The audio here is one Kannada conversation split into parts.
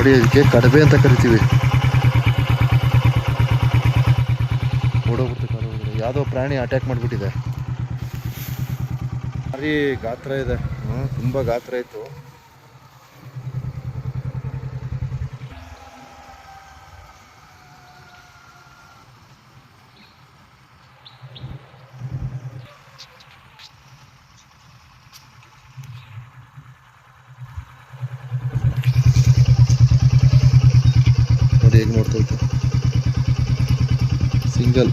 ನೋಡಿ, ಇದಕ್ಕೆ ಕಡಬೆ ಅಂತ ಕರಿತೀವಿ. ಓಡೋಗ್ಬಿಡ್ತು ಕಾಡು ಒಳಗಡೆ. ಯಾವುದೋ ಪ್ರಾಣಿ ಅಟ್ಯಾಕ್ ಮಾಡಿಬಿಟ್ಟಿದೆ. ಭಾರಿ ಗಾತ್ರ ಇದೆ, ತುಂಬ ಗಾತ್ರ ಇತ್ತು. ನೋಡಿ ಹೇಗೆ ನೋಡ್ತಾ ಸಿಂಗಲ್.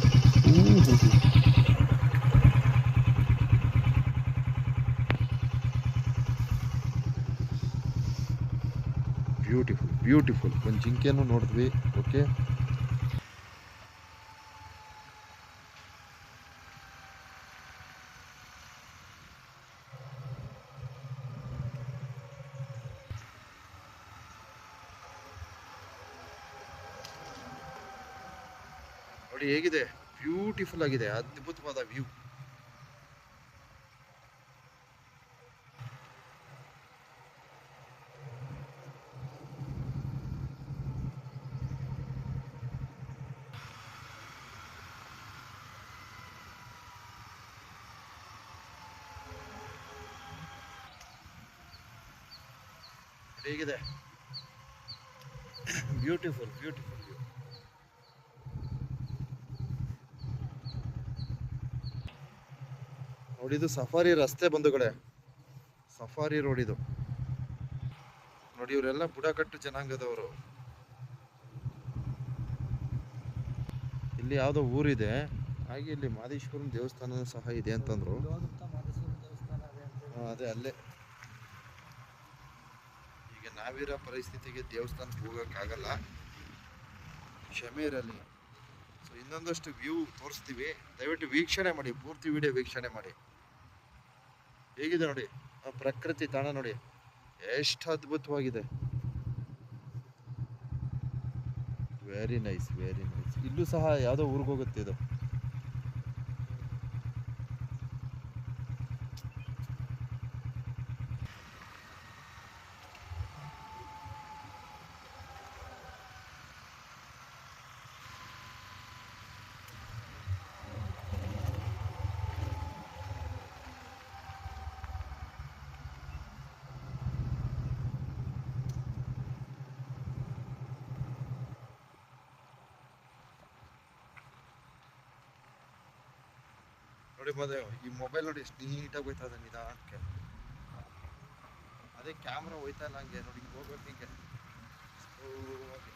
Beautiful beautiful. ಒಂದು ಜಿಂಕೆಯನ್ನು ನೋಡಿದ್ವಿ. ಓಕೆ, ನೋಡಿ ಹೇಗಿದೆ, ಬ್ಯೂಟಿಫುಲ್ ಆಗಿದೆ, ಅದ್ಭುತವಾದ ವ್ಯೂ. ಹೇಗಿದೆ, ಬ್ಯೂಟಿಫುಲ್ ಬ್ಯೂಟಿಫುಲ್ ವ್ಯೂ. ನೋಡಿ, ಇದು ಸಫಾರಿ ರಸ್ತೆ ಬಂಧುಗಳೇ, ಸಫಾರಿ ರೋಡ್ ಇದು. ನೋಡಿ, ಇವರೆಲ್ಲ ಬುಡಕಟ್ಟು ಜನಾಂಗದವರು. ಇಲ್ಲಿ ಯಾವುದೋ ಊರಿದೆ, ಹಾಗೆ ಇಲ್ಲಿ ಮಾದೇಶ್ವರನ ದೇವಸ್ಥಾನ ಸಹ ಇದೆ ಅಂತಂದ್ರು. ಅದೇ ಅಲ್ಲೇ. ಈಗ ನಾವಿರೋ ಪರಿಸ್ಥಿತಿಗೆ ದೇವಸ್ಥಾನಕ್ಕೆ ಹೋಗೋಕ್ಕಾಗಲ್ಲ, ಕ್ಷಮೆ ಇರಲಿ. ಸೊ ಇನ್ನೊಂದಷ್ಟು ವ್ಯೂ ತೋರಿಸ್ತೀವಿ, ದಯವಿಟ್ಟು ವೀಕ್ಷಣೆ ಮಾಡಿ, ಪೂರ್ತಿ ವಿಡಿಯೋ ವೀಕ್ಷಣೆ ಮಾಡಿ. ಹೇಗಿದೆ ನೋಡಿ ಪ್ರಕೃತಿ ತಾಣ, ನೋಡಿ ಎಷ್ಟು ಅದ್ಭುತವಾಗಿದೆ. Very nice, very nice. ಇಲ್ಲೂ ಸಹ ಯಾವುದೋ ಊರಿಗೆ ಹೋಗುತ್ತೆ ಇದು. ನೋಡಿ ಈ ಮೊಬೈಲ್ ನೋಡಿ ಎಷ್ಟು ನೀಟಾಗಿ ಹೋಯ್ತಾ ಇದೆ ನಿಧಾನಕ್ಕೆ. ಅದೇ ಕ್ಯಾಮ್ರಾ ಹೋಯ್ತಾ ಇಲ್ಲ ಹಂಗೆ. ನೋಡಿ ಹಿಂಗೆ ಹೋಗ್ಬೇಕು, ಹಿಂಗೆ ಸ್ಲೋವಾಗಿ.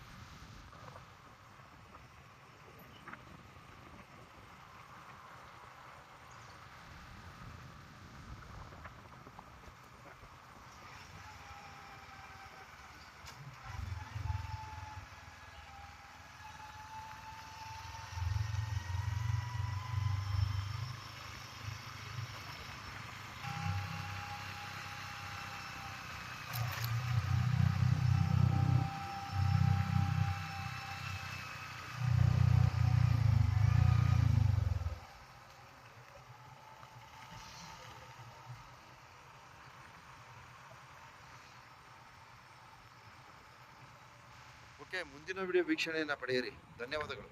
ಓಕೆ, ಮುಂದಿನ ವಿಡಿಯೋ ವೀಕ್ಷಣೆಯನ್ನು ಪಡೆಯಿರಿ. ಧನ್ಯವಾದಗಳು.